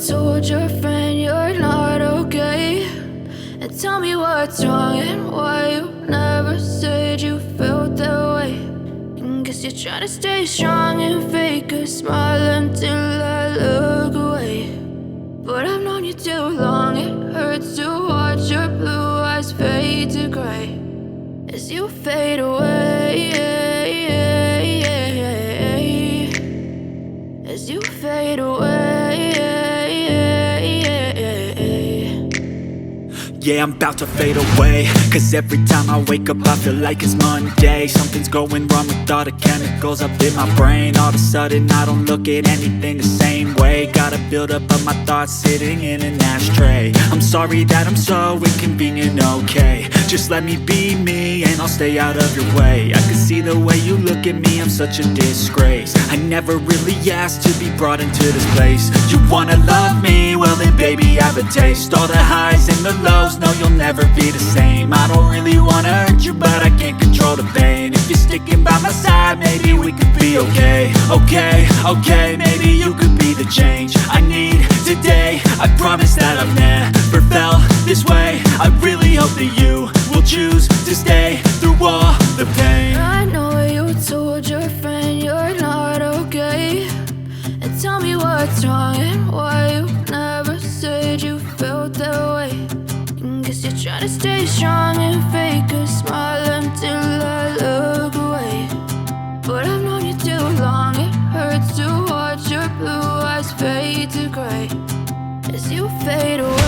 told your friend you're not okay, and tell me what's wrong and why you never said you felt that way. And guess you're trying to stay strong and fake a smile until I look away. But I've known you too long, it hurts to watch your blue eyes fade to gray as you fade away, as you fade away. Yeah, I'm about to fade away, cause every time I wake up I feel like it's Monday. Something's going wrong with all the chemicals up in my brain. All of a sudden I don't look at anything the same way. Gotta build up of my thoughts sitting in an ashtray. I'm sorry that I'm so inconvenient, okay. Just let me be me and I'll stay out of your way. I can see the way you look at me, I'm such a disgrace. I never really asked to be brought into this place. You wanna love me? Well then baby I have a taste. All the highs and the lows, no you'll never be the same. I don't really wanna hurt you but I can't control the pain. If you're sticking by my side maybe we could be okay. Okay, maybe you could be the change I need today. I promise that I've never felt this way. I really hope that you will choose to stay through all the pain. I know you told your friend you're not okay, and tell me what's wrong and why you never said you felt that way. And guess you're trying to stay strong and fake a smile until I look away. But I've known you too long, it hurts to watch your blue eyes fade to gray as you fade away.